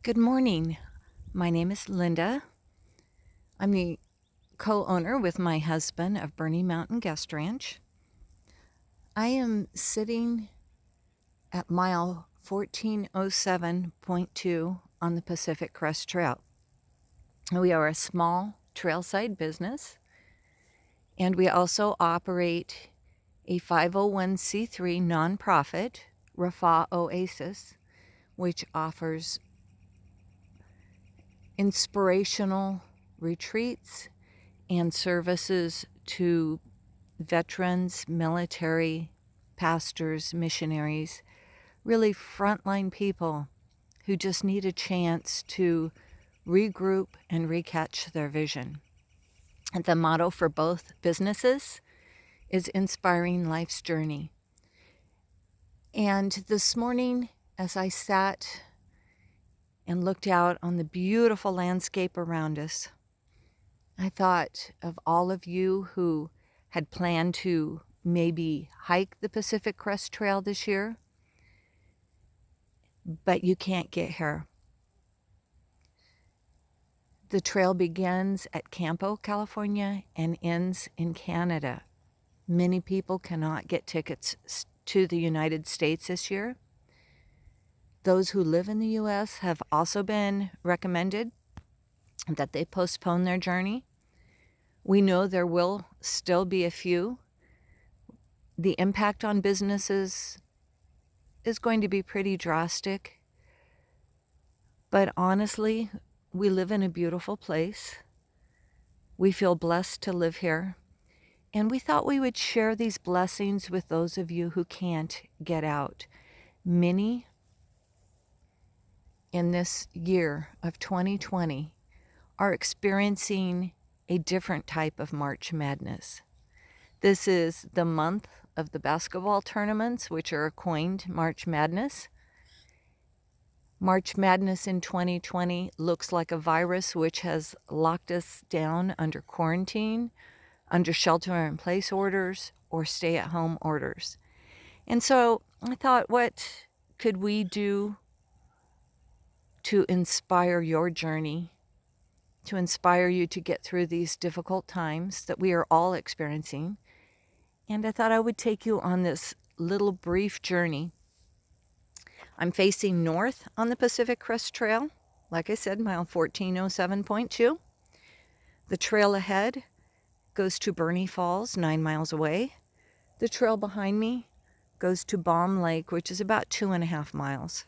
Good morning. My name is Linda. I'm the co-owner with my husband of Bernie Mountain Guest Ranch. I am sitting at mile 1407.2 on the Pacific Crest Trail. We are a small trailside business, and we also operate a 501c3 nonprofit, Rafa Oasis, which offers inspirational retreats and services to veterans, military, pastors, missionaries, really frontline people who just need a chance to regroup and recatch their vision. And the motto for both businesses is Inspiring Life's Journey. And this morning, as I sat and looked out on the beautiful landscape around us, I thought of all of you who had planned to maybe hike the Pacific Crest Trail this year, but you can't get here. The trail begins at Campo, California, and ends in Canada. Many people cannot get tickets to the United States this year. Those who live in the U.S. have also been recommended that they postpone their journey. We know there will still be a few. The impact on businesses is going to be pretty drastic. But honestly, we live in a beautiful place. We feel blessed to live here. And we thought we would share these blessings with those of you who can't get out. Many in this year of 2020 are experiencing a different type of March Madness. This is the month of the basketball tournaments, which are coined March Madness. March Madness in 2020 looks like a virus which has locked us down under quarantine, under shelter-in-place orders, or stay-at-home orders. And so I thought, what could we do to inspire your journey, to inspire you to get through these difficult times that we are all experiencing? And I thought I would take you on this little brief journey. I'm facing north on the Pacific Crest Trail. Like I said, mile 1407.2. The trail ahead goes to Bernie Falls, 9 miles away. The trail behind me goes to Baum Lake, which is about 2.5 miles.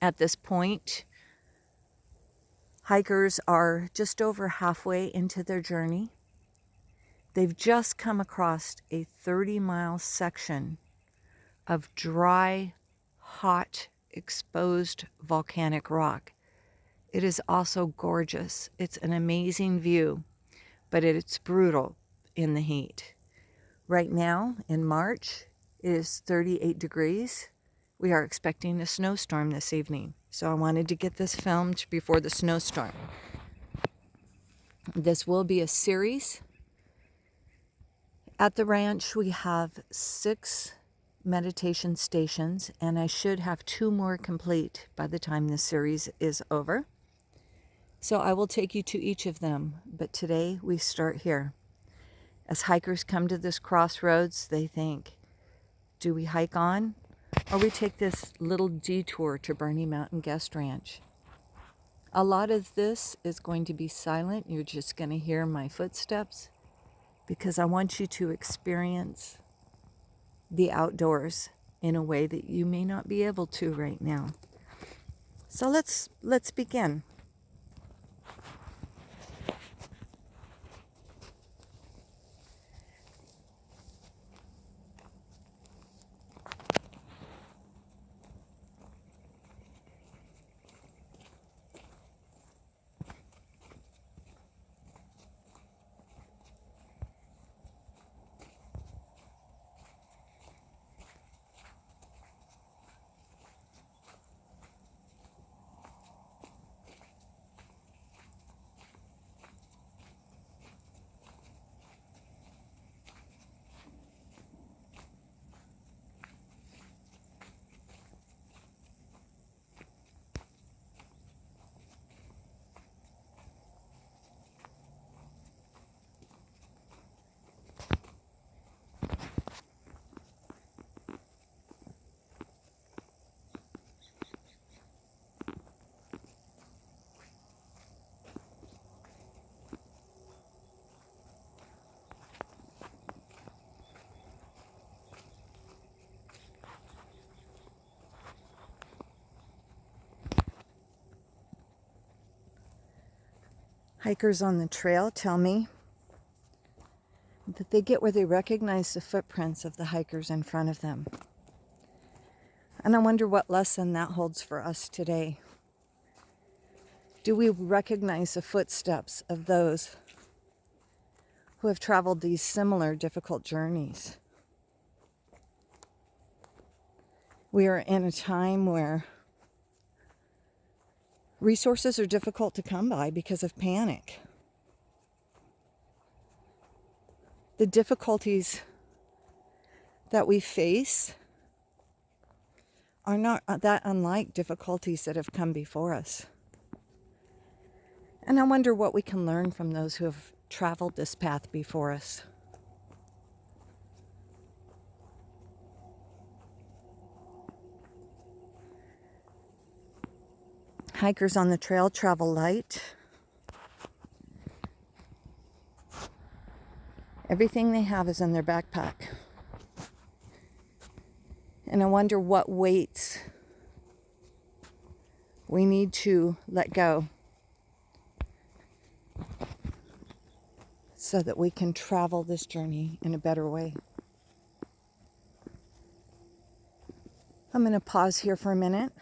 At this point, hikers are just over halfway into their journey. They've just come across a 30-mile section of dry, hot, exposed volcanic rock. It is also gorgeous. It's an amazing view, but it's brutal in the heat. Right now, in March, it is 38 degrees. We are expecting a snowstorm this evening, so I wanted to get this filmed before the snowstorm. This will be a series. At the ranch, we have 6 meditation stations, and I should have 2 more complete by the time this series is over. So I will take you to each of them, but today we start here. As hikers come to this crossroads, they think, do we hike on, or we take this little detour to Bernie Mountain Guest Ranch? A lot of this is going to be silent. You're just going to hear my footsteps, because I want you to experience the outdoors in a way that you may not be able to right now. So let's begin. Hikers on the trail tell me that they get where they recognize the footprints of the hikers in front of them. And I wonder what lesson that holds for us today. Do we recognize the footsteps of those who have traveled these similar difficult journeys? We are in a time where resources are difficult to come by because of panic. The difficulties that we face are not that unlike difficulties that have come before us. And I wonder what we can learn from those who have traveled this path before us. Hikers on the trail travel light. Everything they have is in their backpack. And I wonder what weights we need to let go so that we can travel this journey in a better way. I'm going to pause here for a minute.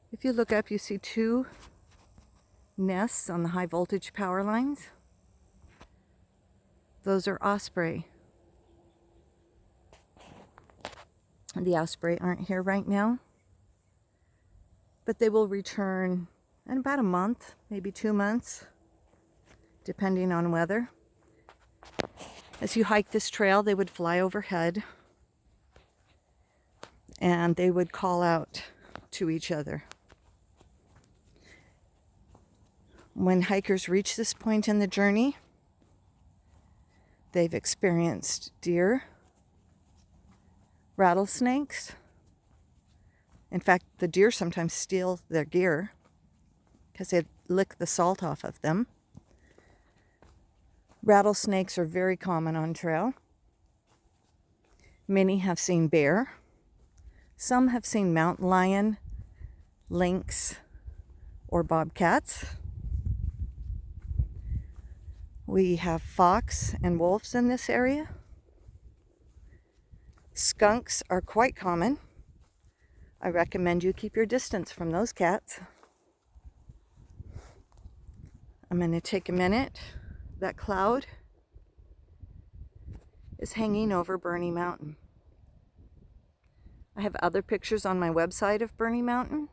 If you look up, you see two nests on the high voltage power lines. Those are osprey. The osprey aren't here right now, but they will return in about a month, maybe 2 months, depending on weather. As you hike this trail, they would fly overhead and they would call out to each other. When hikers reach this point in the journey, they've experienced deer, rattlesnakes. In fact, the deer sometimes steal their gear because they lick the salt off of them. Rattlesnakes are very common on trail. Many have seen bear. Some have seen mountain lion, lynx, or bobcats. We have fox and wolves in this area. Skunks are quite common. I recommend you keep your distance from those cats. I'm going to take a minute. That cloud is hanging over Bernie Mountain. I have other pictures on my website of Bernie Mountain.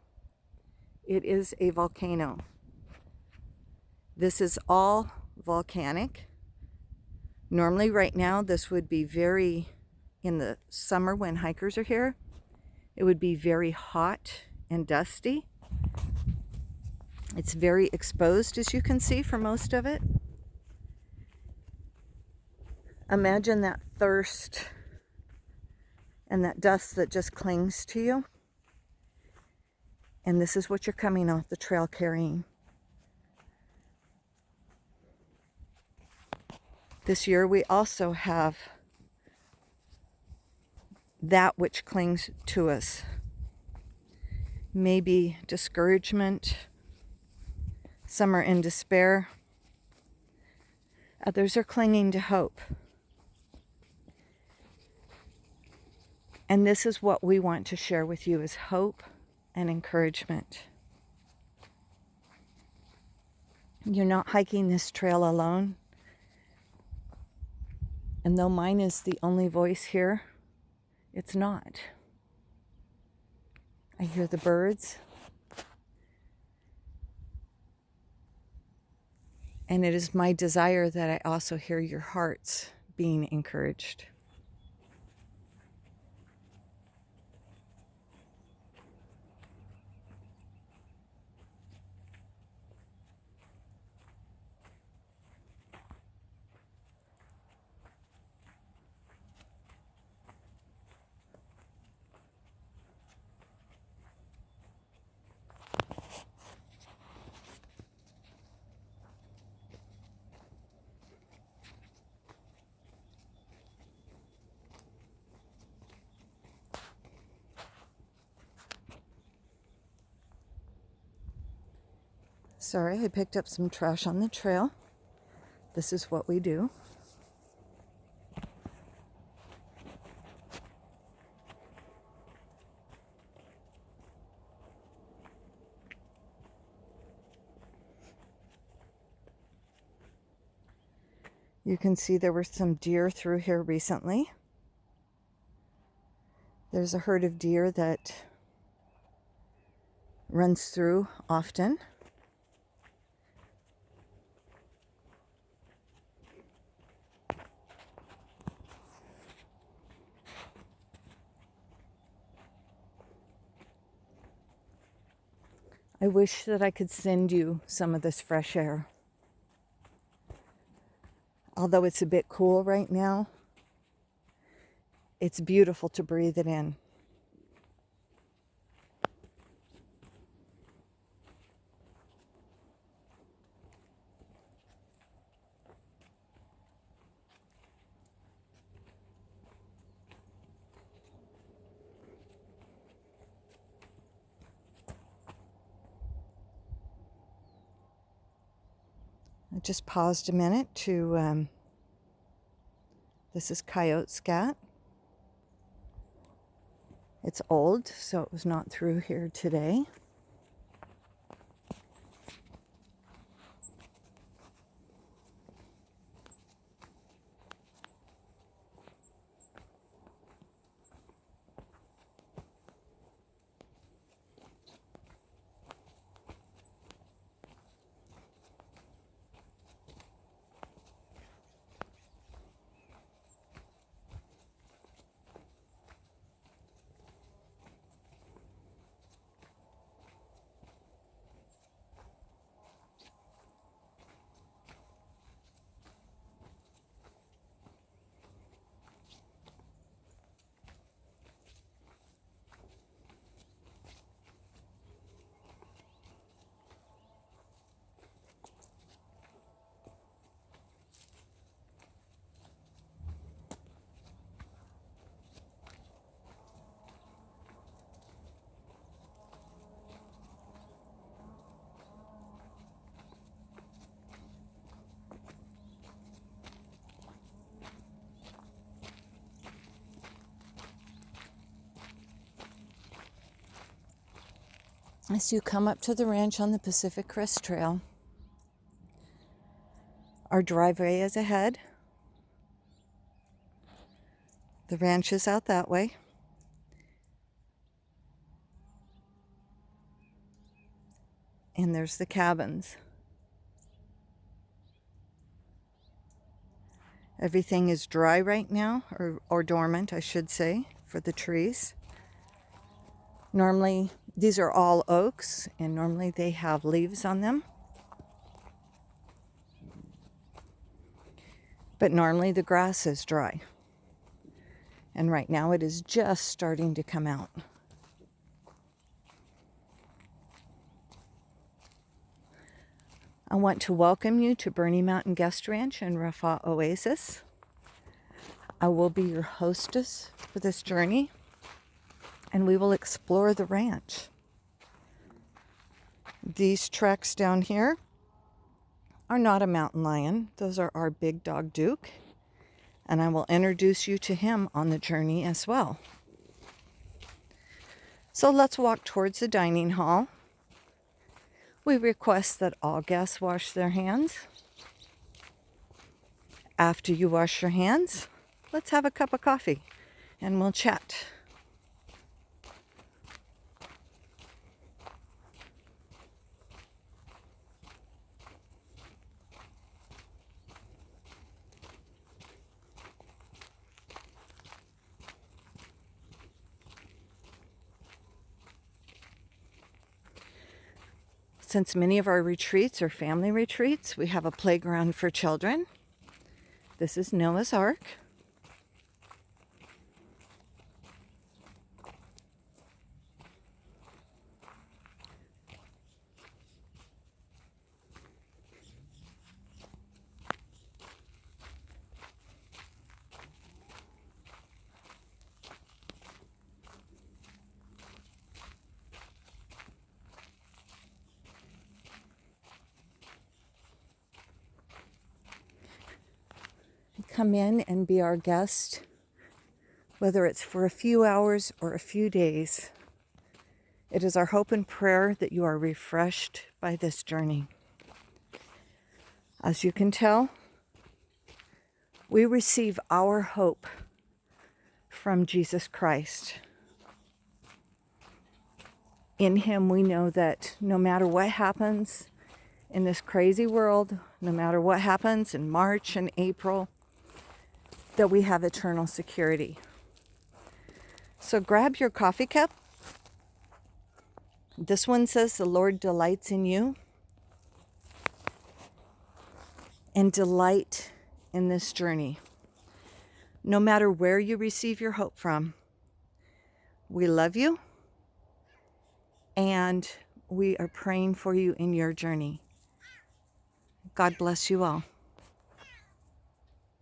It is a volcano. This is all volcanic. Normally right now this would be in the summer when hikers are here, it would be very hot and dusty. It's very exposed, as you can see, for most of it. Imagine that thirst and that dust that just clings to you. And this is what you're coming off the trail carrying. This year we also have that which clings to us. Maybe discouragement. Some are in despair. Others are clinging to hope. And this is what we want to share with you, is hope and encouragement. You're not hiking this trail alone. And though mine is the only voice here, it's not. I hear the birds. And it is my desire that I also hear your hearts being encouraged. Sorry, I picked up some trash on the trail. This is what we do. You can see there were some deer through here recently. There's a herd of deer that runs through often. I wish that I could send you some of this fresh air. Although it's a bit cool right now, it's beautiful to breathe it in. I just paused a minute to, this is coyote scat. It's old, so it was not through here today. As you come up to the ranch on the Pacific Crest Trail, our driveway is ahead. The ranch is out that way. And there's the cabins. Everything is dry right now, or dormant, I should say, for the trees. Normally, these are all oaks, and normally they have leaves on them. But normally the grass is dry. And right now it is just starting to come out. I want to welcome you to Bernie Mountain Guest Ranch and Rafah Oasis. I will be your hostess for this journey, and we will explore the ranch. These tracks down here are not a mountain lion. Those are our big dog, Duke, and I will introduce you to him on the journey as well. So let's walk towards the dining hall. We request that all guests wash their hands. After you wash your hands, let's have a cup of coffee and we'll chat. Since many of our retreats are family retreats, we have a playground for children. This is Noah's Ark. come in and be our guest, whether it's for a few hours or a few days. It is our hope and prayer that you are refreshed by this journey. As you can tell, we receive our hope from Jesus Christ. In him, we know that no matter what happens in this crazy world, no matter what happens in March and April, that we have eternal security. So grab your coffee cup. This one says, "The Lord delights in you." And delight in this journey. No matter where you receive your hope from, we love you and we are praying for you in your journey. God bless you all.